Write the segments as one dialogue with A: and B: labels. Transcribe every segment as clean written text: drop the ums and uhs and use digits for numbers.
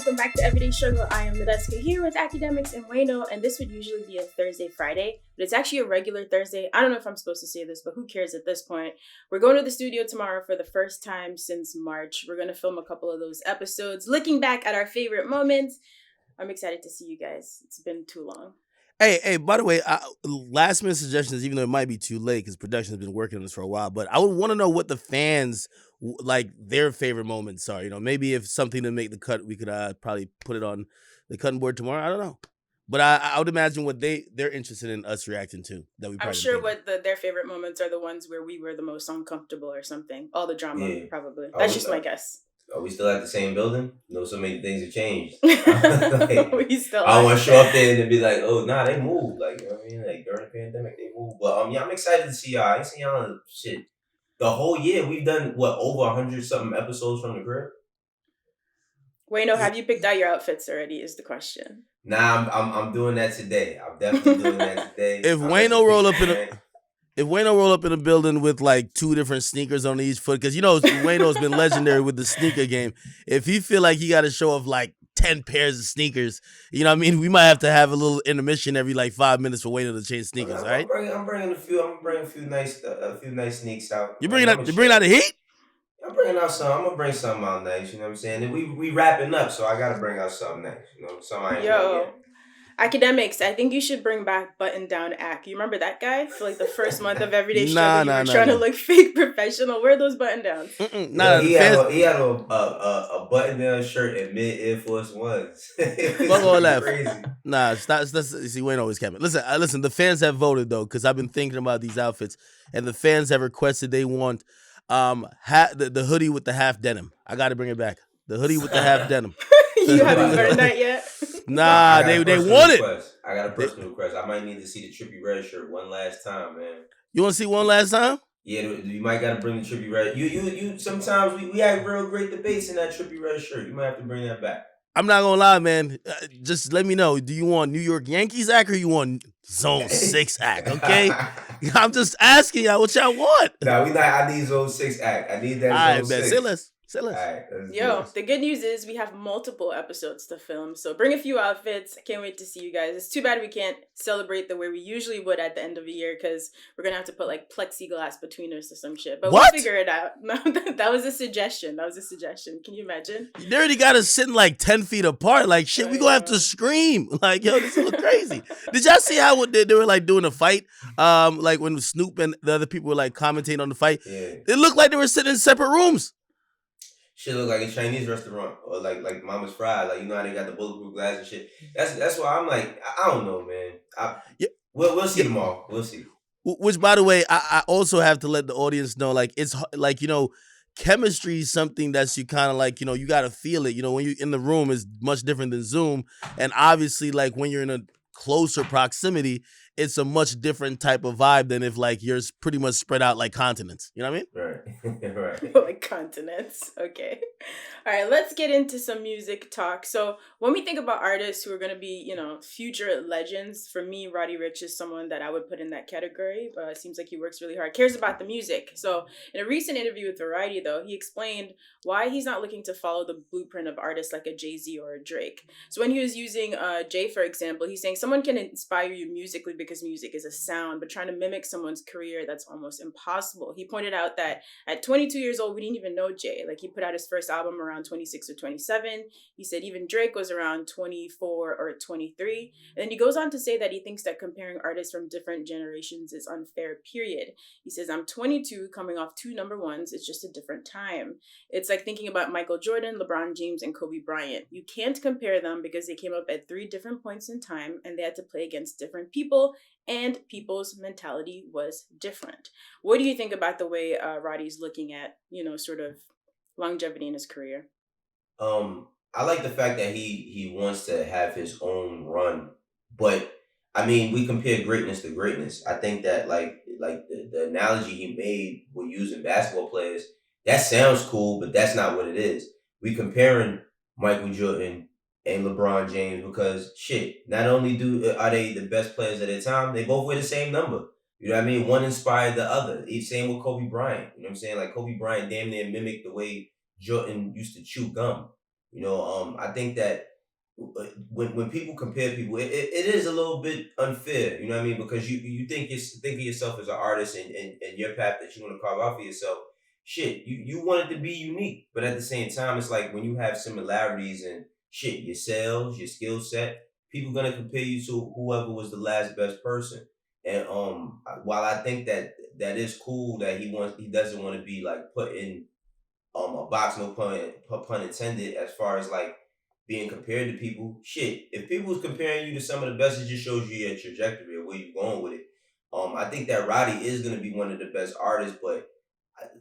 A: welcome back to Everyday Struggle. I am Nadeska here with Akademiks and Wayno, and this would usually be a Thursday, Friday, but it's actually a regular Thursday. I don't know if I'm supposed to say this, but who cares at this point? We're going to the studio tomorrow for the first time since March. We're going to film a couple of those episodes, looking back at our favorite moments. I'm excited to see you guys. It's been too long.
B: Hey, by the way, last minute suggestions, even though it might be too late because production has been working on this for a while, but I would want to know what the fans like their favorite moments are. You know, maybe if something to make the cut, we could probably put it on the cutting board tomorrow. I don't know. But I would imagine what they're interested in us reacting to. That we
A: I'm sure what their favorite moments are the ones where we were the most uncomfortable or something. All the drama, probably. That's just my guess.
C: Are we still at the same building? No, so many things have changed.
A: We still.
C: I don't want to show up there and be like, oh, nah, they moved. Like, you know what I mean? Like, during the pandemic, they moved. But yeah, I'm excited to see y'all. I ain't seen y'all in shit. The whole year, we've done, what, over 100-something episodes from the crib?
A: Wayno, have you picked out your outfits already is the question.
C: Nah, I'm doing that today. I'm definitely doing that today.
B: If Wayno roll up in a building with like 2 different sneakers on each foot, because you know Wayno's been legendary with the sneaker game. If he feel like he got to show off like 10 pairs of sneakers, you know what I mean? We might have to have a little intermission every like 5 minutes for Wayno to change sneakers, all right?
C: I'm bringing a few nice sneaks out.
B: You bringing out the heat?
C: I'm bringing out some. I'm gonna bring something out nice. You know what I'm saying? And we wrapping up, so I gotta bring out something nice. You know, something I ain't
A: Yo. Akademiks, I think you should bring back button down Ak. You remember that guy? For like the first month of Everyday Struggle, you were trying to look fake professional. Where are those button downs?
C: He had a button down shirt and mid Air Force Ones.
B: Fuck all that. Crazy. Nah, stop. See, Wayne always coming. Listen. The fans have voted though, because I've been thinking about these outfits, and the fans have requested they want the hoodie with the half denim. I got to bring it back. The hoodie with the half denim.
A: You haven't burned that yet?
B: Nah, they want it.
C: I got a personal request. I might need to see the Trippie Redd shirt one last time, man.
B: You want to see one last time?
C: Yeah, you might got to bring the Trippie Redd. You. Sometimes we have real great debates in that Trippie Redd shirt. You might have to bring that back.
B: I'm not gonna lie, man. Just let me know. Do you want New York Yankees act or you want Zone 6 act? Okay, I'm just asking y'all what y'all want.
C: Nah, I need Zone 6 act. I need that Zone 6.
B: Say less.
C: Right,
A: the good news is we have multiple episodes to film, so bring a few outfits. I can't wait to see you guys. It's too bad we can't celebrate the way we usually would at the end of the year, because we're gonna have to put like plexiglass between us or some shit. But
B: what?
A: We'll figure it out. No, that was a suggestion. Can you imagine?
B: They already got us sitting like 10 feet apart. Like shit, we gonna have to scream. Like, yo, this is crazy. Did y'all see how they were like doing a fight? Like when Snoop and the other people were like commentating on the fight.
C: Yeah.
B: It looked like they were sitting in separate rooms.
C: Shit look like a Chinese restaurant or like Mama's Fried. Like, you know how they got the bulletproof glass and shit. That's why I'm like, I don't know, man. We'll see tomorrow. We'll see.
B: Which, by the way, I also have to let the audience know, like, it's like, you know, chemistry is something that's you kind of like, you know, you got to feel it. You know, when you're in the room is much different than Zoom. And obviously, like, when you're in a closer proximity, it's a much different type of vibe than if like you're pretty much spread out like continents. You know what I
C: mean? Right.
A: Like continents. Okay. All right, let's get into some music talk. So when we think about artists who are going to be, you know, future legends, for me, Roddy Ricch is someone that I would put in that category. It seems like he works really hard, cares about the music. So in a recent interview with Variety, though, he explained why he's not looking to follow the blueprint of artists like a Jay-Z or a Drake. So when he was using Jay, for example, he's saying someone can inspire you musically because music is a sound, but trying to mimic someone's career, that's almost impossible. He pointed out that at 22 years old, we didn't even know Jay. Like, he put out his first album around 26 or 27. He said even Drake was around 24 or 23. And then he goes on to say that he thinks that comparing artists from different generations is unfair, period. He says, I'm 22 coming off 2 number ones. It's just a different time. It's like thinking about Michael Jordan, LeBron James, and Kobe Bryant. You can't compare them because they came up at 3 different points in time and they had to play against different people, and people's mentality was different. What do you think about the way Roddy's looking at, you know, sort of longevity in his career?
C: I like the fact that he wants to have his own run, but I mean, we compare greatness to greatness. I think that like the analogy he made with using basketball players, that sounds cool, but that's not what it is. We comparing Michael Jordan and LeBron James because shit, not only are they the best players at their time, they both wear the same number. You know what I mean? One inspired the other. Same with Kobe Bryant. You know what I'm saying? Like, Kobe Bryant damn near mimicked the way Jordan used to chew gum. I think that when people compare people, it is a little bit unfair. You know what I mean? Because you think of yourself as an artist and your path that you want to carve out for yourself. Shit, you want it to be unique, but at the same time, it's like when you have similarities and shit, your sales, your skill set, people gonna compare you to whoever was the last best person. And while I think that is cool that he doesn't want to be like put in a box, no pun intended, as far as like being compared to people. Shit, if people was comparing you to some of the best, it just shows you your trajectory or where you're going with it. I think that Roddy is gonna be one of the best artists, but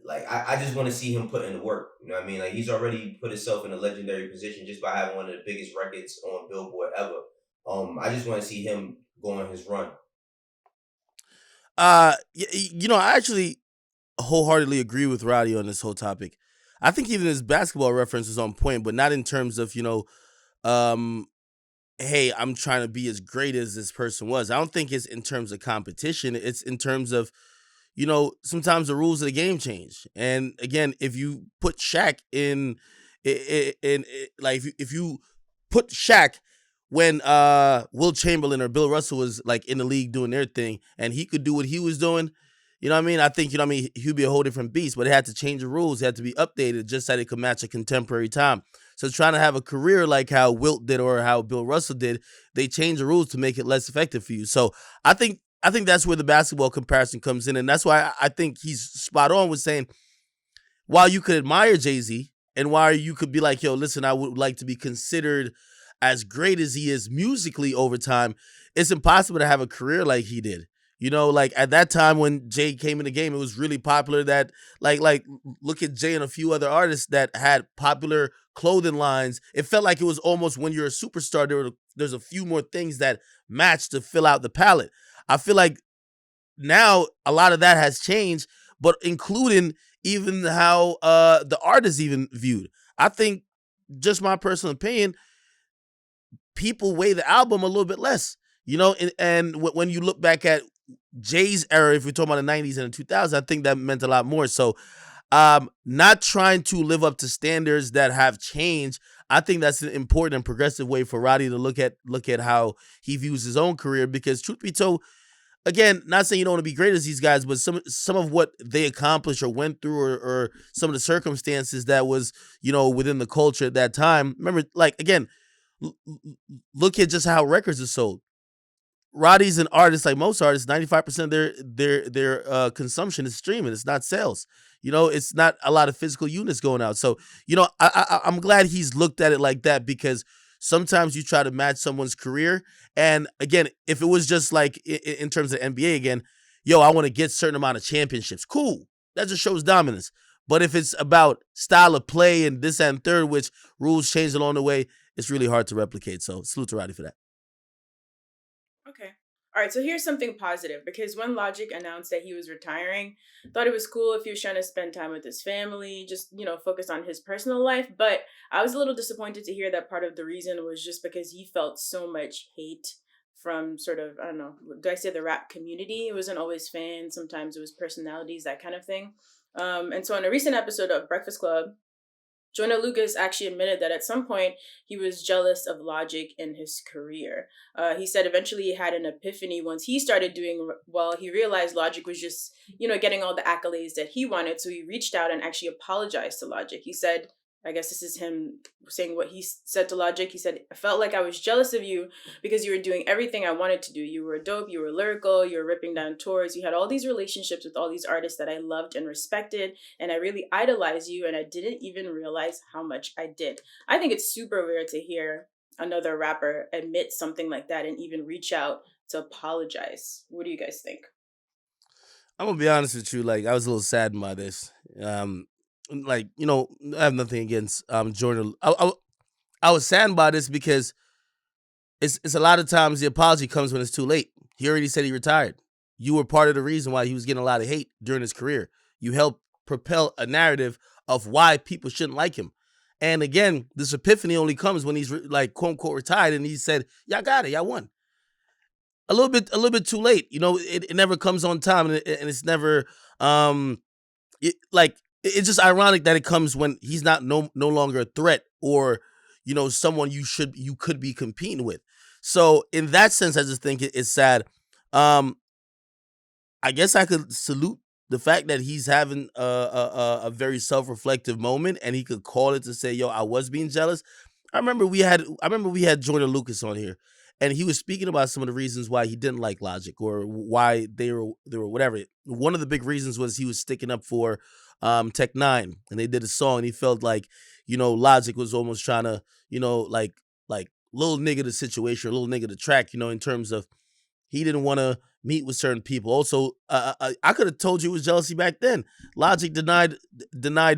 C: I just want to see him put in the work. You know what I mean? Like he's already put himself in a legendary position just by having one of the biggest records on Billboard ever. I just want to see him go on his run.
B: I actually wholeheartedly agree with Roddy on this whole topic. I think even his basketball reference is on point, but not in terms of um, hey, I'm trying to be as great as this person was. I don't think it's in terms of competition. It's in terms of sometimes the rules of the game change. And again, if you put Shaq like if you put Shaq when Will Chamberlain or Bill Russell was like in the league doing their thing and he could do what he was doing, you know what I mean? I think, he'd be a whole different beast, but it had to change the rules. It had to be updated just so it could match a contemporary time. So trying to have a career like how Wilt did or how Bill Russell did, they changed the rules to make it less effective for you. So I think that's where the basketball comparison comes in. And that's why I think he's spot on with saying, while you could admire Jay-Z and while you could be like, yo, listen, I would like to be considered as great as he is musically over time, it's impossible to have a career like he did. Like at that time when Jay came in the game, it was really popular that like look at Jay and a few other artists that had popular clothing lines. It felt like it was almost when you're a superstar, there's a few more things that match to fill out the palette. I feel like now a lot of that has changed, but including even how the art is even viewed. I think, just my personal opinion, people weigh the album a little bit less. And when you look back at Jay's era, if we're talking about the 90s and the 2000s, I think that meant a lot more. So not trying to live up to standards that have changed. I think that's an important and progressive way for Roddy to look at how he views his own career, because truth be told, again, not saying you don't want to be great as these guys, but some of what they accomplished or went through, or some of the circumstances that was, within the culture at that time. Remember, like, again, look at just how records are sold. Roddy's an artist, like most artists. 95% of their consumption is streaming. It's not sales. It's not a lot of physical units going out. So, I'm glad he's looked at it like that, because sometimes you try to match someone's career. And again, if it was just like in terms of NBA again, yo, I want to get a certain amount of championships. Cool. That just shows dominance. But if it's about style of play and this and third, which rules change along the way, it's really hard to replicate. So salute to Roddy for that.
A: Okay. All right, so here's something positive, because when Logic announced that he was retiring, thought it was cool if he was trying to spend time with his family, just, focus on his personal life. But I was a little disappointed to hear that part of the reason was just because he felt so much hate from sort of, I don't know, do I say the rap community? It wasn't always fans, sometimes it was personalities, that kind of thing. And so in a recent episode of Breakfast Club, Joyner Lucas actually admitted that at some point he was jealous of Logic in his career. He said eventually he had an epiphany once he started doing well. He realized Logic was just, getting all the accolades that he wanted. So he reached out and actually apologized to Logic. He said, I guess this is him saying what he said to Logic. He said, I felt like I was jealous of you because you were doing everything I wanted to do. You were dope, you were lyrical, you were ripping down tours. You had all these relationships with all these artists that I loved and respected, and I really idolized you, and I didn't even realize how much I did. I think it's super weird to hear another rapper admit something like that and even reach out to apologize. What do you guys think?
B: I'm gonna be honest with you. Like, I was a little saddened by this. Like, I have nothing against Jordan. I was saddened by this because it's a lot of times the apology comes when it's too late. He already said he retired. You were part of the reason why he was getting a lot of hate during his career. You helped propel a narrative of why people shouldn't like him. And again, this epiphany only comes when he's like, quote unquote, retired, and he said, "Y'all got it, y'all won." A little bit too late. It never comes on time, and it's never it's just ironic that it comes when he's not no longer a threat, or someone you could be competing with. So in that sense, I just think it's sad. I guess I could salute the fact that he's having a very self-reflective moment, and he could call it to say, "Yo, I was being jealous." I remember we had Joyner Lucas on here, and he was speaking about some of the reasons why he didn't like Logic or why they were whatever. One of the big reasons was he was sticking up for Tech Nine, and they did a song, and he felt like Logic was almost trying to like little nigga the situation, or little nigga the track, in terms of he didn't want to meet with certain people. Also, I could have told you it was jealousy back then. Logic denied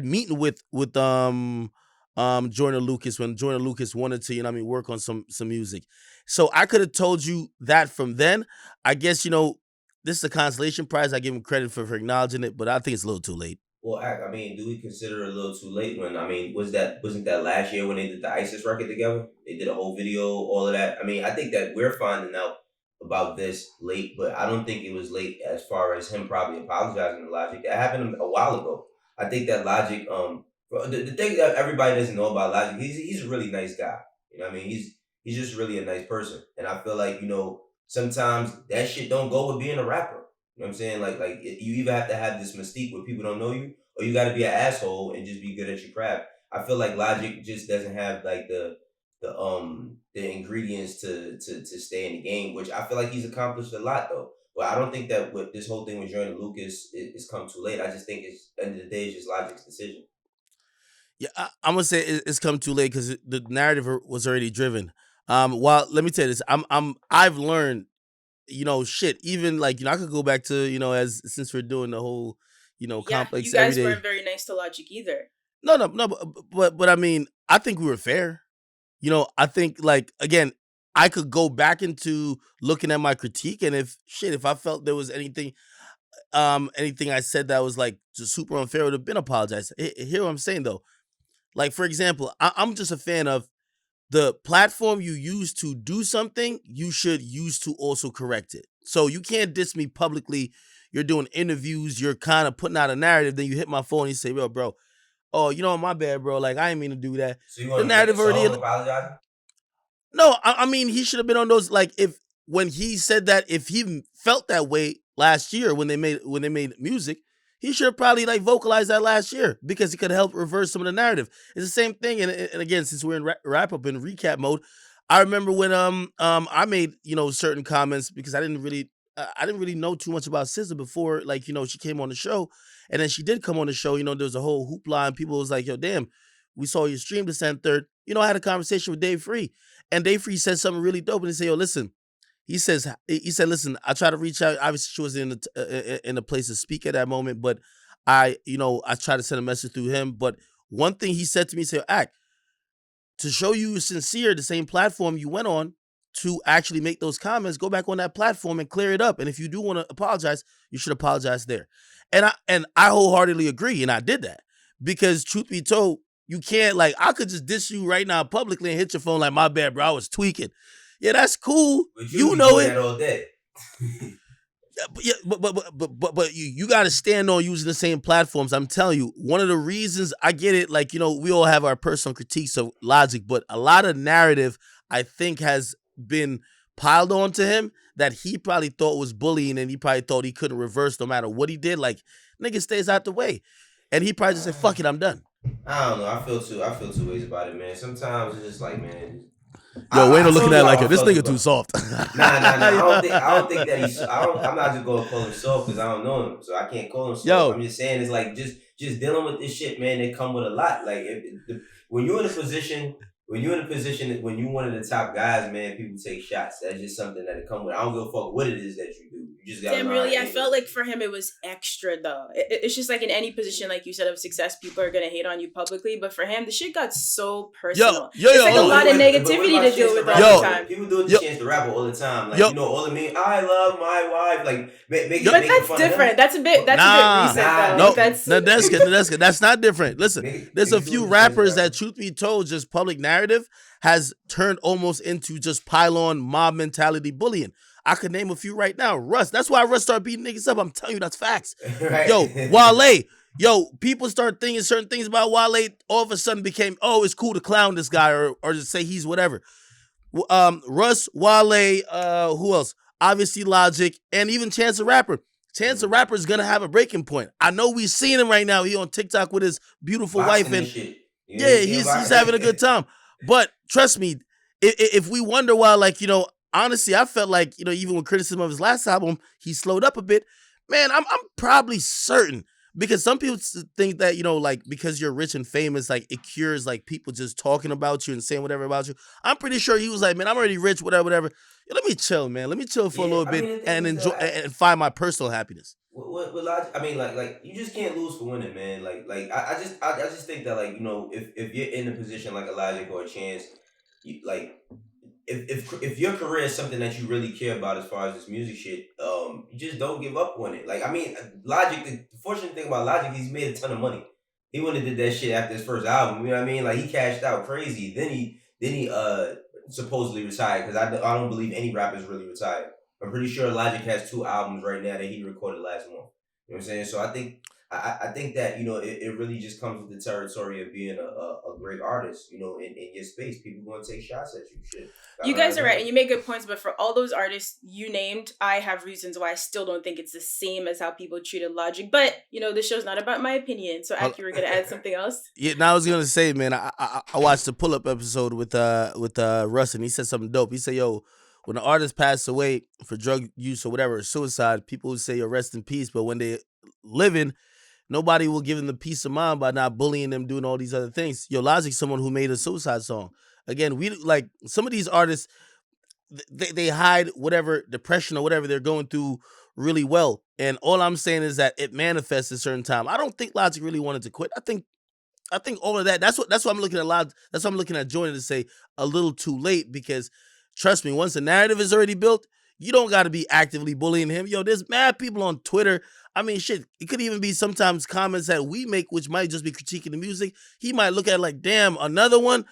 B: meeting with Joyner Lucas when Joyner Lucas wanted to work on some music. So I could have told you that from then. I guess this is a consolation prize. I give him credit for acknowledging it, but I think it's a little too late.
C: Well, I mean, do we consider it a little too late when, wasn't that last year when they did the ISIS record together? They did a whole video, all of that. I mean, I think that we're finding out about this late, but I don't think it was late as far as him probably apologizing to Logic. That happened a while ago. I think that Logic, the thing that everybody doesn't know about Logic, he's a really nice guy. You know what I mean? He's just really a nice person. And I feel like, sometimes that shit don't go with being a rapper. You know what I'm saying? Like you either have to have this mystique where people don't know you, or you got to be an asshole and just be good at your craft. I feel like Logic just doesn't have like the ingredients to stay in the game, which I feel like he's accomplished a lot though. But I don't think that with this whole thing with Joyner Lucas is come too late. I just think it's end of the day, it's just Logic's decision.
B: Yeah, I'm gonna say it's come too late because the narrative was already driven. While let me tell you this, I've learned, shit. Even like I could go back to as since we're doing the whole complex
A: you guys
B: everyday.
A: weren't very nice to Logic either.
B: No, but I mean, I think we were fair. I think like again, I could go back into looking at my critique, and if I felt there was anything I said that was like just super unfair, would have been apologized. Hear what I'm saying though? Like for example, I'm just a fan of the platform you use to do something, you should use to also correct it. So you can't diss me publicly. You're doing interviews, you're kind of putting out a narrative, then you hit my phone and you say, "Yo, bro, oh, my bad, bro. Like, I didn't mean to do that."
C: So you want to narrative already apologizing?
B: No, I mean, he should have been on those. Like, when he said that, if he felt that way last year when they made music, he should have probably like vocalized that last year because he could help reverse some of the narrative. It's the same thing. And again, since we're in wrap up and recap mode, I remember when I made certain comments because I didn't really know too much about SZA before she came on the show, and then she did come on the show. There was a whole hoopla and people was like, "Yo, damn, we saw your stream descend third." I had a conversation with Dave Free, and Dave Free said something really dope, and he said, "Yo, listen." He said, "Listen, I try to reach out. Obviously, she wasn't in a place to speak at that moment, but I try to send a message through him. But one thing he said to me, he said, Act, to show you sincere, the same platform you went on to actually make those comments, go back on that platform and clear it up. And if you do want to apologize, you should apologize there." And I wholeheartedly agree, and I did that because truth be told, you can't I could just diss you right now publicly and hit your phone like, "My bad, bro, I was tweaking." Yeah, that's cool.
C: But
B: you know it.
C: That all day.
B: But you got to stand on using the same platforms. I'm telling you, one of the reasons I get it, we all have our personal critiques of Logic, but a lot of narrative I think has been piled onto him that he probably thought was bullying, and he probably thought he couldn't reverse no matter what he did. Like, nigga stays out the way, and he probably just said, "Fuck it, I'm done."
C: I don't know. I feel two ways about it, man. Sometimes it's just like, man.
B: Yo, Wayno looking at it like, this nigga too soft.
C: Nah. I don't think that he's. I'm not just gonna call him soft because I don't know him, so I can't call him soft.
B: Yo.
C: I'm just saying it's like just dealing with this shit, man. They come with a lot. Like when you're in a position, when you one of the top guys, man, people take shots. That's just something that it come with. I don't give a fuck what it is that you do. You just gotta.
A: Damn, really, I felt like for him it was extra though. It's just like in any position, like you said, of success, people are gonna hate on you publicly. But for him, the shit got so personal. It's like a lot of negativity to deal with all the time.
C: People do it to Chance the Rapper all the time. Like all of me, I love my wife. Like make
A: but that's different. That's a bit recent though.
B: No, Nadeska, that's not different. Listen, there's a few rappers that, truth be told, just public narrative has turned almost into just pile-on mob mentality bullying. I could name a few right now. Russ. That's why Russ started beating niggas up. I'm telling you, that's facts. Right. Yo, Wale. Yo, people start thinking certain things about Wale. All of a sudden became, oh, it's cool to clown this guy or just say he's whatever. Russ, Wale, who else? Obviously Logic, and even Chance the Rapper. Chance the Rapper is gonna have a breaking point. I know we've seen him right now. He on TikTok with his beautiful wife,
C: Boxing and
B: and
C: shit. You know,
B: yeah,
C: he
B: he's having a good time. But trust me, if we wonder why, like, honestly, I felt like, even with criticism of his last album, he slowed up a bit. Man, I'm probably certain, because some people think that, like, because you're rich and famous, like, it cures, like, people just talking about you and saying whatever about you. I'm pretty sure he was like, man, I'm already rich, whatever, whatever. Yo, let me chill, man. Let me chill for a
C: Yeah,
B: little
C: I
B: bit
C: mean, the thing
B: and
C: is though,
B: enjoy and find my personal happiness.
C: with Logic, I mean, like you just can't lose for winning, man. I just think that, like, if you're in a position like a Logic or a Chance, like, if your career is something that you really care about as far as this music shit, you just don't give up on it. Like, I mean, Logic. The fortunate thing about Logic, he's made a ton of money. He wouldn't have did that shit after his first album. You know what I mean? Like, he cashed out crazy. Then he supposedly retired, because I don't believe any rappers really retired. I'm pretty sure Logic has 2 albums right now that he recorded last month. You know what I'm saying? So I think that, it really just comes with the territory of being a great artist. In your space, people gonna take shots at you. Shit.
A: You guys are right, and you make good points, but for all those artists you named, I have reasons why I still don't think it's the same as how people treated Logic. But, this show's not about my opinion. So, Aki, we're going to add something else?
B: Yeah, now I was gonna say, man, I watched the pull up episode with Russ, and he said something dope. He said, yo, when the artist passed away for drug use or whatever, or suicide, people would say, yo, rest in peace. But when they living, nobody will give them the peace of mind by not bullying them, doing all these other things. Yo, Logic's someone who made a suicide song. Again, we like some of these artists, they hide whatever depression or whatever they're going through really well. And all I'm saying is that it manifests at a certain time. I don't think Logic really wanted to quit. I think all of that. That's what I'm looking at. That's what I'm looking at Joyner to say a little too late, because trust me, once the narrative is already built, you don't got to be actively bullying him. Yo, there's mad people on Twitter. I mean, shit. It could even be sometimes comments that we make, which might just be critiquing the music. He might look at it like, damn, another one.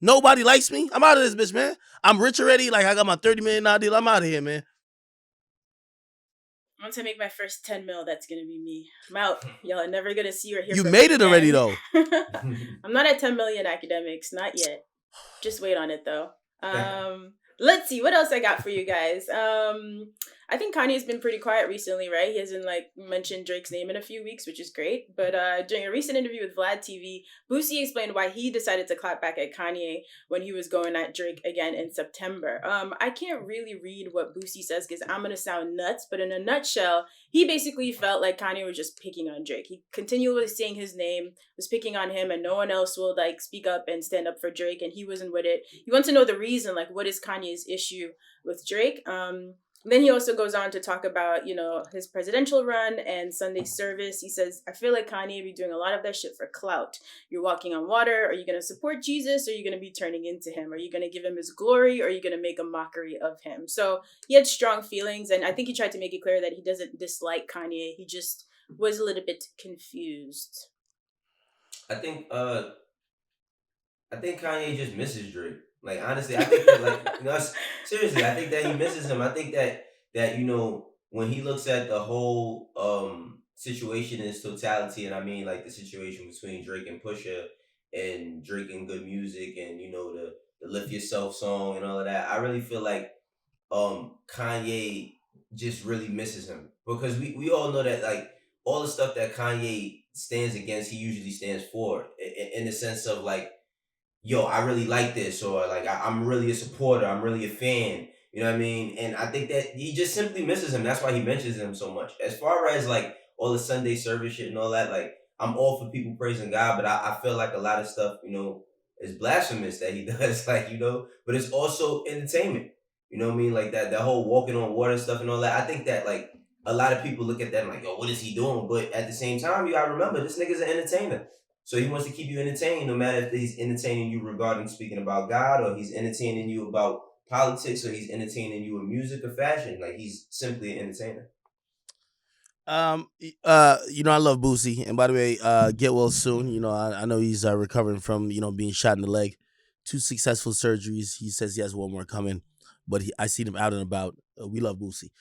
B: Nobody likes me. I'm out of this bitch, man. I'm rich already. Like, I got my $30 million deal. I'm out of here, man.
A: Once I make my first 10 mil, that's gonna be me. I'm out. Y'all are never gonna see or hear
B: You
A: from
B: made
A: me
B: it already,
A: again.
B: though.
A: I'm not at 10 million Akademiks, not yet. Just wait on it though. Let's see what else I got for you guys. I think Kanye's been pretty quiet recently, right? He hasn't mentioned Drake's name in a few weeks, which is great. But during a recent interview with Vlad TV, Boosie explained why he decided to clap back at Kanye when he was going at Drake again in September. I can't really read what Boosie says because I'm gonna sound nuts, but in a nutshell, he basically felt like Kanye was just picking on Drake. He continually saying his name, was picking on him, and no one else will speak up and stand up for Drake, and he wasn't with it. He wants to know the reason, what is Kanye's issue with Drake? Then he also goes on to talk about, his presidential run and Sunday service. He says, I feel like Kanye be doing a lot of that shit for clout. You're walking on water. Are you going to support Jesus? Or are you going to be turning into him? Are you going to give him his glory? Or are you going to make a mockery of him? So he had strong feelings. And I think he tried to make it clear that he doesn't dislike Kanye. He just was a little bit confused.
C: I think Kanye just misses Drake. Like, honestly, I think that, seriously, I think that he misses him. I think that when he looks at the whole situation in its totality, and I mean, like, the situation between Drake and Pusha, and Drake and Good Music, and the Lift Yourself song and all of that, I really feel like Kanye just really misses him, because we all know that, like, all the stuff that Kanye stands against, he usually stands for, in the sense of, like, yo, I really like this, or like, I'm really a supporter, I'm really a fan. You know what I mean? And I think that he just simply misses him. That's why he mentions him so much. As far as, like, all the Sunday service shit and all that, like, I'm all for people praising God, but I feel like a lot of stuff, is blasphemous that he does, like, but it's also entertainment. You know what I mean? Like, that whole walking on water stuff and all that. I think that, like, a lot of people look at that and like, yo, what is he doing? But at the same time, you gotta remember, this nigga's an entertainer. So he wants to keep you entertained, no matter if he's entertaining you regarding speaking about God, or he's entertaining you about politics, or he's entertaining you in music or fashion. Like, he's simply an entertainer.
B: I love Boosie, and by the way, get well soon. I know he's recovering from being shot in the leg. 2 successful surgeries. He says he has one more coming, but I seen him out and about. We love Boosie.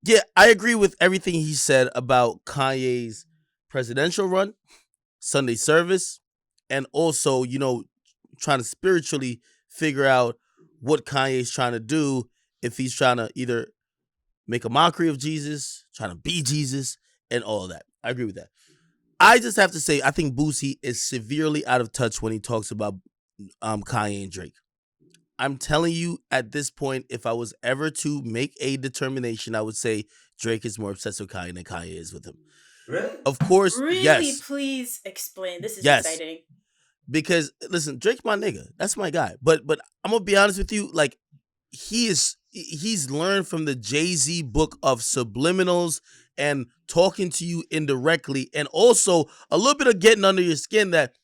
B: Yeah, I agree with everything he said about Kanye's presidential run, Sunday service, and also, trying to spiritually figure out what Kanye's trying to do, if he's trying to either make a mockery of Jesus, trying to be Jesus, and all of that. I agree with that. I just have to say, I think Boosie is severely out of touch when he talks about Kanye and Drake. I'm telling you, at this point, if I was ever to make a determination, I would say Drake is more obsessed with Kanye than Kanye is with him.
C: Really?
B: Of course,
A: Really,
B: yes.
A: please explain. This is
B: Yes.
A: exciting.
B: Because listen, Drake's my nigga. That's my guy. But I'm gonna be honest with you, like he's learned from the Jay-Z book of subliminals and talking to you indirectly, and also a little bit of getting under your skin that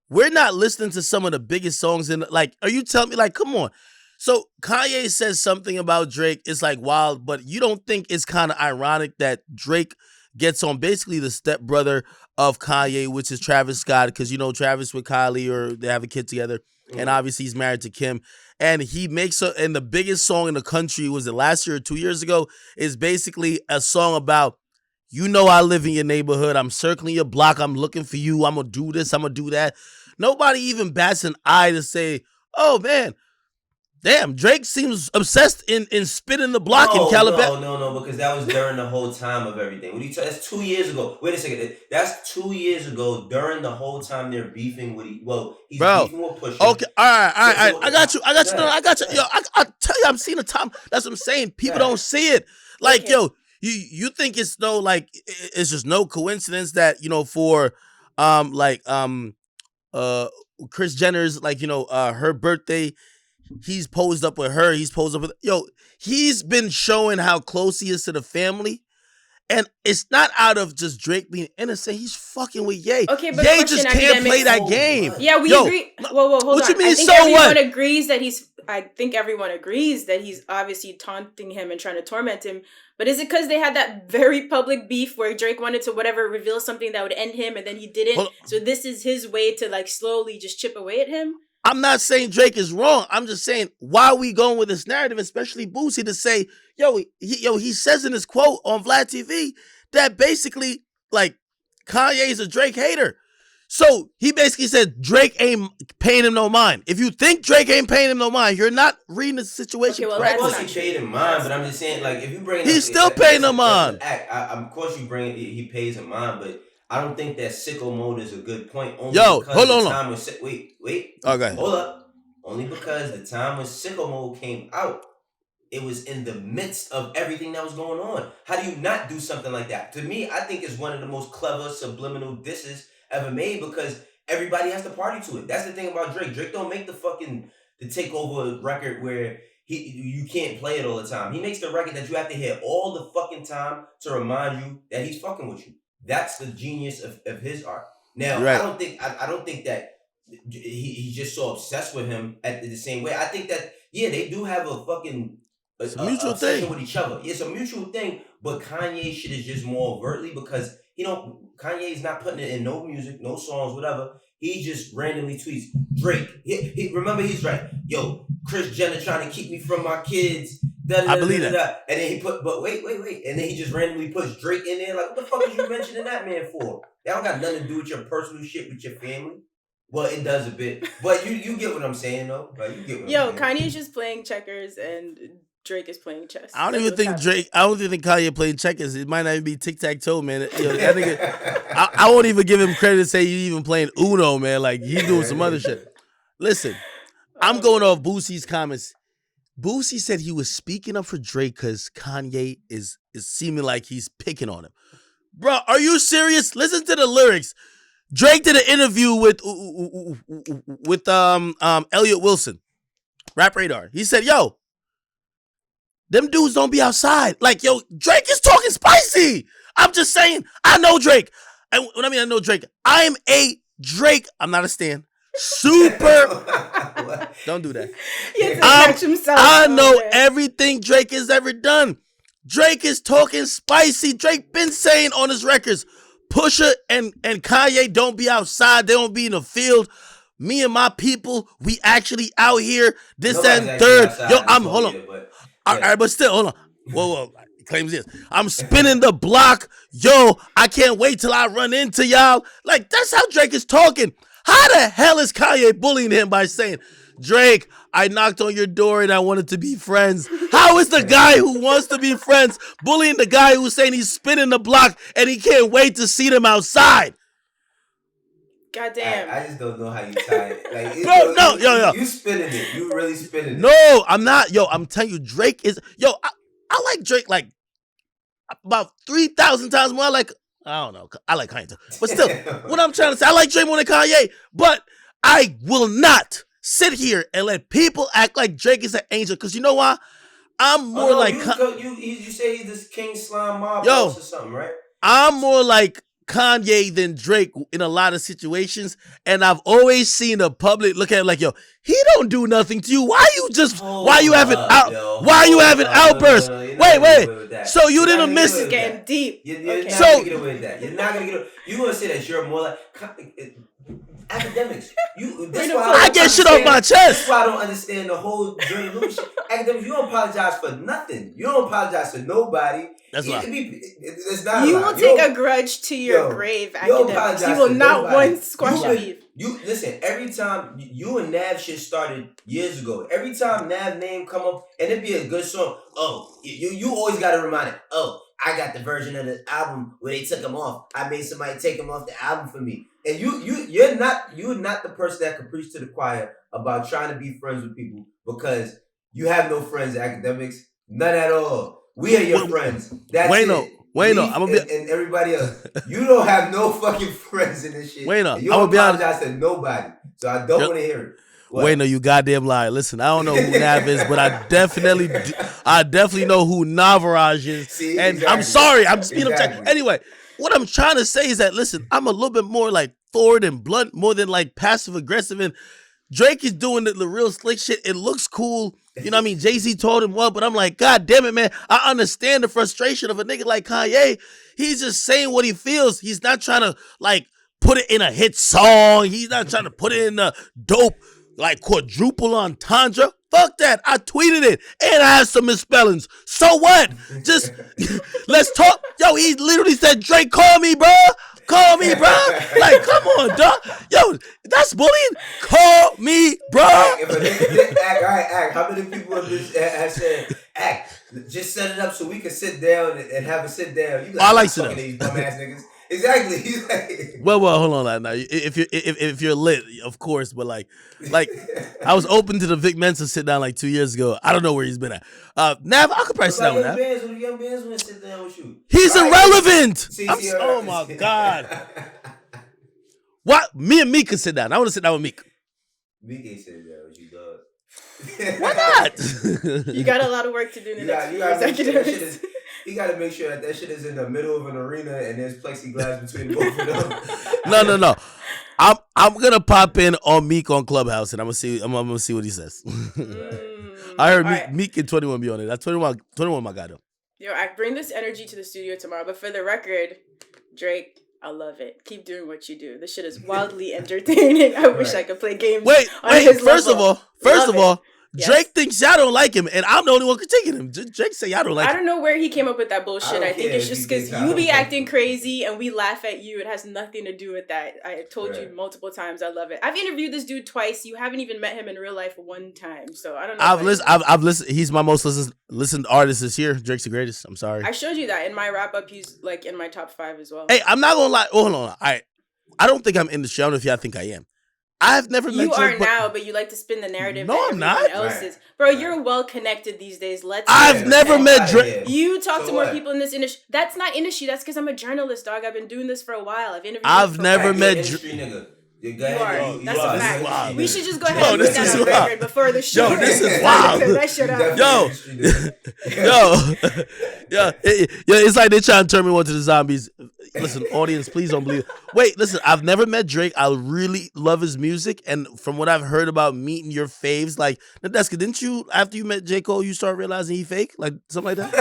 B: we're not listening to some of the biggest songs in, like, are you telling me, like, come on. So Kanye says something about Drake, it's like wild, but you don't think it's kind of ironic that Drake gets on basically the stepbrother of Kanye, which is Travis Scott, because Travis with Kylie, or they have a kid together, and obviously he's married to Kim, and he makes and the biggest song in the country, was it last year or 2 years ago, is basically a song about, I live in your neighborhood, I'm circling your block, I'm looking for you, I'm gonna do this, I'm gonna do that. Nobody even bats an eye to say, oh man, damn, Drake seems obsessed in spinning the block in California.
C: No, because that was during the whole time of everything. What are you that's 2 years ago. Wait a second. That's 2 years ago during the whole time they're beefing with he's beefing with Pusha.
B: Okay, all right. I got you. Yo, I tell you, I'm seeing the time. That's what I'm saying. People don't see it. Like, okay. Yo, you think it's it's just no coincidence that, for Kris Jenner's, her birthday, he's posed up with her. He's posed up with, he's been showing how close he is to the family. And it's not out of just Drake being innocent. He's fucking with Ye.
A: Okay, but
B: Ye just can't play that game.
A: Yeah, we agree. Whoa, hold on.
B: What you mean,
A: I think everyone agrees that he's obviously taunting him and trying to torment him. But is it because they had that very public beef where Drake wanted to reveal something that would end him, and then he didn't? So this is his way to slowly just chip away at him?
B: I'm not saying Drake is wrong. I'm just saying, why are we going with this narrative, especially Boosie, to say, he says in his quote on Vlad TV that basically, Kanye is a Drake hater. So he basically said Drake ain't paying him no mind. If you think Drake ain't paying him no mind, you're not reading the situation correctly.
C: Of course he paid him mind, but I'm just saying, if you bring
B: he's still paying him mind.
C: Of course you bring he pays him mind, but I don't think that sicko mode is a good point. Only
B: because
C: hold on. Wait.
B: Okay.
C: Hold up. Only because the time when sicko mode came out, it was in the midst of everything that was going on. How do you not do something like that? To me, I think it's one of the most clever subliminal disses ever made, because everybody has to party to it. That's the thing about Drake. Drake don't make the takeover record where you can't play it all the time. He makes the record that you have to hear all the fucking time to remind you that he's fucking with you. That's the genius of his art. Now, right. I don't think that he's just so obsessed with him at the same way. I think that they do have a fucking
B: mutual thing
C: with each other. It's a mutual thing, but Kanye shit is just more overtly because Kanye's not putting it in no music, no songs, whatever. He just randomly tweets Drake. He remember, he's right. Yo, Kris Jenner trying to keep me from my kids.
B: I believe that.
C: And then he but wait. And then he just randomly puts Drake in there. Like, what the fuck is you mentioning that man for? That don't got nothing to do with your personal shit with your family. Well, it does a bit. But you get what I'm saying, though. Like, you get what I'm saying.
A: Kanye's just playing checkers and Drake is playing chess.
B: I don't even think Kanye playing checkers. It might not even be tic-tac-toe, man. I won't even give him credit to say he's even playing Uno, man. Like, he's doing some other shit. Listen, I'm going off Boosie's comments. Boosie said he was speaking up for Drake because Kanye is seeming like he's picking on him. Bro, are you serious? Listen to the lyrics. Drake did an interview with Elliot Wilson, Rap Radar. He said, yo, them dudes don't be outside. Like, yo, Drake is talking spicy. I'm just saying, I know Drake. And when I know Drake, I'm a Drake. I'm not a stan. Super. Don't do that. I know everything Drake has ever done. Drake is talking spicy. Drake been saying on his records, Pusha and Kanye don't be outside. They don't be in the field. Me and my people, we actually out here. This, that, and third. Yo, hold on. All right, but still, hold on. Whoa. claims this. I'm spinning the block. Yo, I can't wait till I run into y'all. Like, that's how Drake is talking. How the hell is Kanye bullying him by saying, Drake, I knocked on your door and I wanted to be friends? How is the guy who wants to be friends bullying the guy who's saying he's spinning the block and he can't wait to see them outside?
A: Goddamn.
C: I just don't know how you tie it. Like,
B: Bro, no, yo.
C: You spinning it. You really spinning it.
B: No, I'm not. Yo, I'm telling you, Drake is... Yo, I like Drake like about 3,000 times more. I don't know. I like Kanye too. But still, what I'm trying to say, I like Drake more than Kanye. But I will not sit here and let people act like Drake is an angel. Because you know why? I'm more like...
C: You say he's this King Slime Mob boss or something, right?
B: I'm more like Kanye than Drake in a lot of situations, and I've always seen the public look at it like, yo, he don't do nothing to you. Why you having outbursts? Wait. So you didn't miss it.
A: Getting deep.
C: You're not gonna get away with that. You're not gonna get away. You gonna say that you're more like Akademiks. That's why
B: I get shit off my chest.
C: That's why I don't understand the whole Joyner Lucas shit. Akademiks, you don't apologize for nothing. You don't apologize for nobody.
B: That's why.
C: It's not
A: you will take a grudge to your grave, Akademiks. You will not once squash a beef.
C: Listen, every time you and Nav shit started years ago, every time Nav name come up, and it'd be a good song, you always gotta remind it, I got the version of the album where they took him off. I made somebody take him off the album for me. And you're not the person that can preach to the choir about trying to be friends with people because you have no friends, Akademiks. None at all. We are your friends. That's it.
B: Wayno, I'm gonna be
C: and everybody else. You don't have no fucking friends in this shit.
B: Wayno,
C: you don't apologize to nobody. So I don't want to hear it.
B: Wayno, you goddamn liar. Listen, I don't know who Nav is, but I definitely know who Navaraj is.
C: See,
B: and
C: exactly.
B: I'm sorry, I'm speeding up. Anyway, what I'm trying to say is that, listen, I'm a little bit more like forward and blunt, more than like passive aggressive. And Drake is doing the real slick shit. It looks cool. You know what I mean? Jay-Z told him what, but I'm like, God damn it, man. I understand the frustration of a nigga like Kanye. He's just saying what he feels. He's not trying to like put it in a hit song. He's not trying to put it in a dope like quadruple entendre. Fuck that. I tweeted it and I have some misspellings. So what? Just let's talk. Yo, he literally said, Drake, call me, bro. Call me, bro. Like, come on, dog. Yo, that's bullying. Call me, bro.
C: Act. How many people have said, Act, just set it up so we can sit down and have a sit down. You
B: I like sit down.
C: These dumb ass niggas. Exactly. He's like,
B: well, hold on now. If you're lit, of course, but like I was open to the Vic Mensa sit down like 2 years ago. I don't know where he's been at. Nav, I could probably sit down with Nav.
C: Young bands want to sit down with you.
B: He's irrelevant. Oh my God. What? Me and Meek could sit down. I want to sit down with Meek.
C: Meek ain't sitting down with you, dog.
B: Why not?
A: You got a lot of work to do in the next few years.
C: You got to make sure that shit is in the middle of an arena and there's plexiglass between both of them.
B: No. I'm gonna pop in on Meek on Clubhouse and I'm gonna see what he says. I heard Meek and 21 be on it. That's 21 my guy though.
A: Yo, I bring this energy to the studio tomorrow, but for the record, Drake, I love it. Keep doing what you do. This shit is wildly entertaining. I wish I could play games.
B: Wait. First of all, yes. Drake thinks y'all don't like him, and I'm the only one critiquing him. Drake say y'all don't like him.
A: I don't know where he came up with that bullshit. I think it's just because you be acting crazy and we laugh at you. It has nothing to do with that. I have told you multiple times I love it. I've interviewed this dude twice. You haven't even met him in real life one time. So I don't know.
B: I've listened. He's my most listened artist this year. Drake's the greatest. I'm sorry.
A: I showed you that in my wrap up. He's like in my top 5 as well.
B: Hey, I'm not gonna lie. Hold on. I don't think I'm in the show. I don't know if y'all think I am. I've never met Drake.
A: You are now, but you like to spin the narrative.
B: No, I'm not.
A: Else is. Bro, you're well connected these days.
B: I've never met Drake.
A: You talk to more people in this industry. That's not industry. That's because I'm a journalist, dog. I've been doing this for a while.
B: I've never met Drake.
A: You are. That's a fact. Wow. We should just go ahead and put that on record before the show.
B: Yo, this is wild.
A: That shit
B: Yo, it's like they trying to turn me on to the zombies. Listen, audience, please don't believe it. Wait, listen, I've never met Drake. I really love his music. And from what I've heard about meeting your faves, like, Nadeska, didn't you, after you met J. Cole, you start realizing he fake? Like, something like that?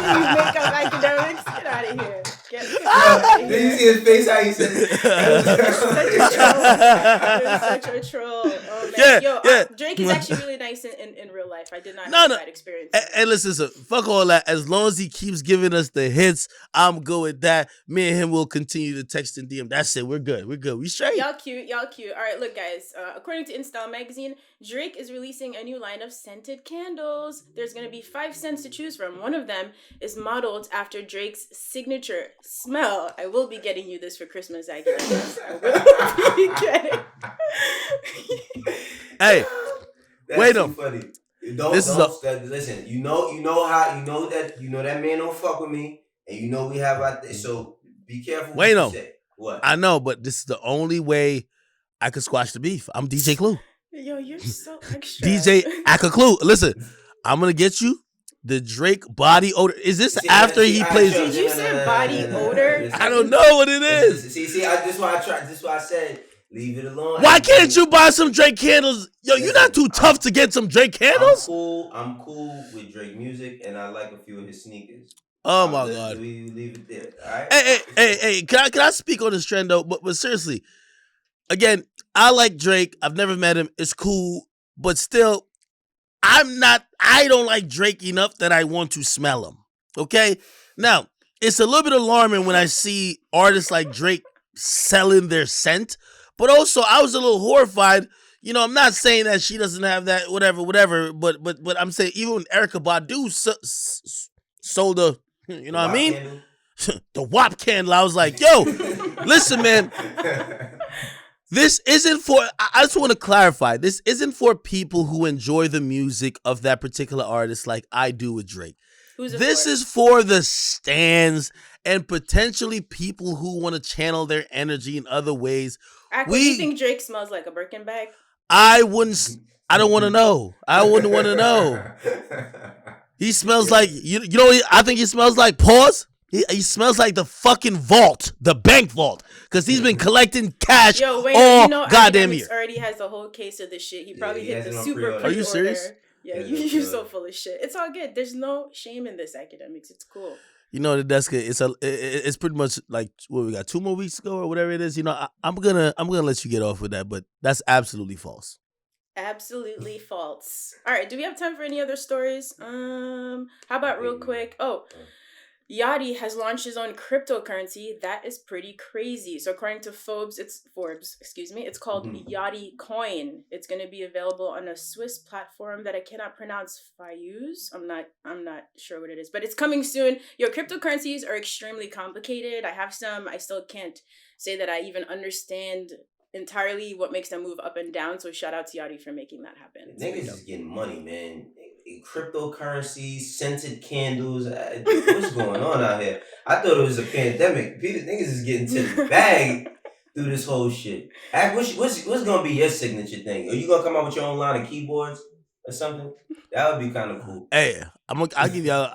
A: You make up Akademiks. Get out of here.
C: Did you see his face? How he said it?
A: Such a troll. Oh, man. man.
B: Yeah,
A: Yo,
B: yeah.
A: Drake is actually really nice in real life. I did not
B: No,
A: have
B: no.
A: that experience.
B: And listen, fuck all that. As long as he keeps giving us the hits, I'm good with that. Me and him will continue to text and DM. That's it. We're good. We're good. We straight.
A: Y'all cute. All right, look, guys. According to InStyle magazine, Drake is releasing a new line of scented candles. There's gonna be 5 scents to choose from. One of them is modeled after Drake's signature smell. I will be getting you this for Christmas, I guess. I will be getting.
B: Hey,
C: That's
B: wait
C: too
B: up.
C: funny. Listen. You know that man don't fuck with me, and you know we have out there. So be careful. What you say. What?
B: I know, but this is the only way I could squash the beef. I'm DJ Clue.
A: Yo, you're so extra.
B: DJ Clue. Listen, I'm gonna get you the Drake body odor. Is this after he plays?
A: Did you say body odor?
B: I don't know what it is.
C: See. This is why I tried. This is why I said leave it alone.
B: Why can't you buy some Drake candles? Yo, you're not too tough to get some Drake candles.
C: I'm cool with Drake music, and I like a few of his sneakers.
B: Oh my God.
C: We leave it there. All right.
B: Hey. Can I speak on this trend though? But seriously, again, I like Drake. I've never met him. It's cool, but still, I don't like Drake enough that I want to smell him. Okay? Now, it's a little bit alarming when I see artists like Drake selling their scent, but also I was a little horrified. You know, I'm not saying that she doesn't have that, whatever, but I'm saying even when Erykah Badu sold the, you know what I mean? The WAP candle, I was like, yo, listen, man. This isn't for, I just want to clarify, this isn't for people who enjoy the music of that particular artist like I do with Drake. This is for the stans and potentially people who want to channel their energy in other ways.
A: Do you think Drake smells like a Birkin bag?
B: I don't want to know. I wouldn't want to know. He smells like, you know, I think he smells like, pause. He smells like the fucking vault, the bank vault, because he's been collecting cash all goddamn year.
A: Already has a whole case of this shit. He probably hit the super pre-order.
B: Are you serious?
A: Yeah, you're so full of shit. It's all good. There's no shame in this, Akademiks. It's cool.
B: You know, Nadeska, it's pretty much like what we got 2 more weeks ago or whatever it is. You know, I'm gonna let you get off with that, but that's absolutely false.
A: Absolutely false. All right, do we have time for any other stories? How about real quick? Oh, Yachty has launched his own cryptocurrency. That is pretty crazy. So according to Forbes, it's called Yachtycoin. It's going to be available on a Swiss platform that I cannot pronounce. Fayuz. I'm not sure what it is, but it's coming soon. Your cryptocurrencies are extremely complicated. I have some. I still can't say that I even understand entirely what makes them move up and down. So shout out to Yachty for making that happen.
C: Niggas is getting money, man. Cryptocurrencies, scented candles. What's going on out here? I thought it was a pandemic. Niggas is getting to the bag through this whole shit. What's gonna be your signature thing? Are you gonna come out with your own line of keyboards or something? That would be kind of cool.
B: Hey, I'll give y'all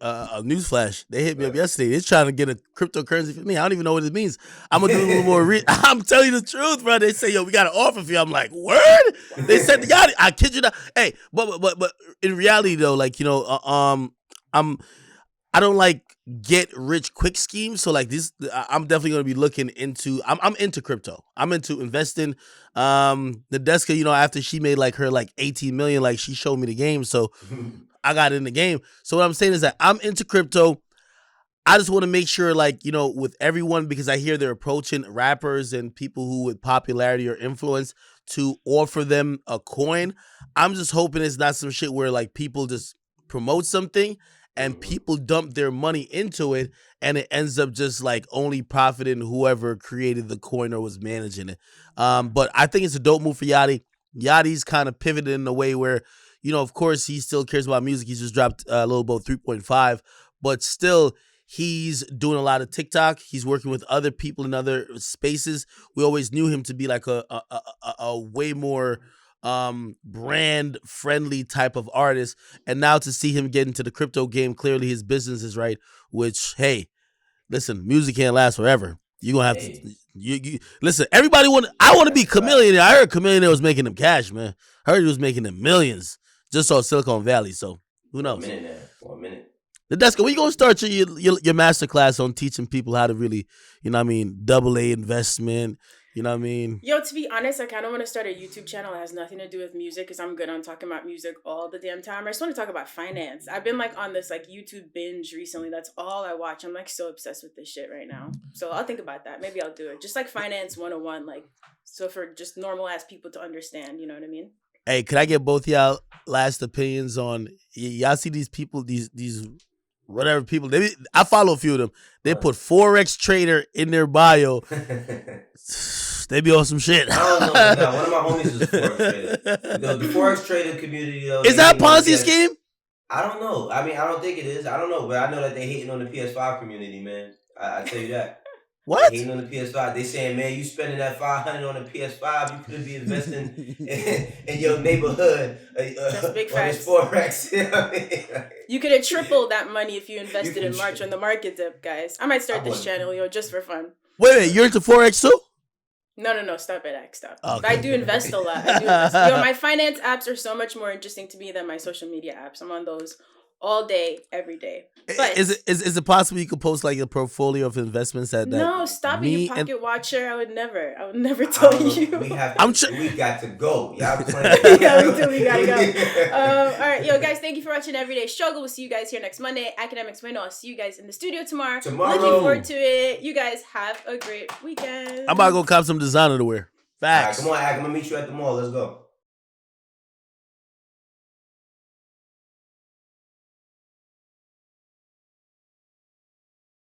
B: a news flash. They hit me up yesterday. They're trying to get a cryptocurrency for me. I don't even know what it means. I'm gonna do a little more. I'm telling you the truth, bro. They say, yo, we got an offer for you. I'm like, word? They said, Yachty. I kid you not. Hey, but in reality though, like, you know, I don't like get rich quick schemes. So like this, I'm definitely gonna be looking into. I'm into crypto. I'm into investing. Nadeska, you know, after she made like her like 18 million, like she showed me the game, so I got in the game. So what I'm saying is that I'm into crypto. I just want to make sure, like, you know, with everyone, because I hear they're approaching rappers and people who with popularity or influence to offer them a coin. I'm just hoping it's not some shit where like people just promote something and people dump their money into it and it ends up just like only profiting whoever created the coin or was managing it. But I think it's a dope move for Yachty. Yachty's kind of pivoted in a way where, you know, of course he still cares about music. He's just dropped a little about 3.5, but still he's doing a lot of TikTok. He's working with other people in other spaces. We always knew him to be like a way more brand friendly type of artist, and now to see him get into the crypto game, clearly his business is right, which, hey, listen, music can't last forever. You're gonna have to you listen, everybody I want to be Chameleon. I heard Chameleon was making them cash, man. I heard he was making them millions just on Silicon Valley, so who knows?
C: For a minute.
B: Nadeska, when you gonna start your master class on teaching people how to really, you know what I mean, AA investment, You know what I mean?
A: Yo, to be honest, I kind of want to start a YouTube channel that has nothing to do with music because I'm good on talking about music all the damn time. I just want to talk about finance. I've been like on this like YouTube binge recently. That's all I watch. I'm like so obsessed with this shit right now. So I'll think about that. Maybe I'll do it. Just like finance 101, like so for just normal ass people to understand. You know what I mean?
B: Hey, could I get both y'all last opinions on y'all see these people, these whatever people? I follow a few of them. They put Forex trader in their bio. They be on some shit.
C: I don't know. No, one of my homies is a Forex trader. The Forex trader community, though.
B: Is that a Ponzi scheme?
C: I don't know. I mean, I don't think it is. I don't know. But I know that they hating on the PS5 community, man. I tell you that.
B: What?
C: Hating on the PS5. They saying, man, you spending that $500 on the PS5, you could be investing in your neighborhood
A: That's big
C: on this
A: facts.
C: Forex. You know what I mean?
A: You could have tripled that money if you invested in March when the market dipped, guys. I might start this channel, just for fun.
B: Wait, you're into Forex too?
A: No, stop it, X, stop.
B: Okay.
A: But I do invest a lot. My finance apps are so much more interesting to me than my social media apps. I'm on those all day, every day. But
B: is it possible you could post like a portfolio of investments that
A: no, stop it, you pocket watcher. I would never tell you.
C: We got to go. Y'all playing.
A: Yeah, we gotta go. All right, yo, guys, thank you for watching Everyday Struggle. We'll see you guys here next Monday. Akademiks Wayno. I'll see you guys in the studio tomorrow. Looking forward to it. You guys have a great weekend.
B: I'm about to go cop some designer to wear. Facts.
C: All right, come on, Ak. I'm gonna meet you at the mall. Let's go.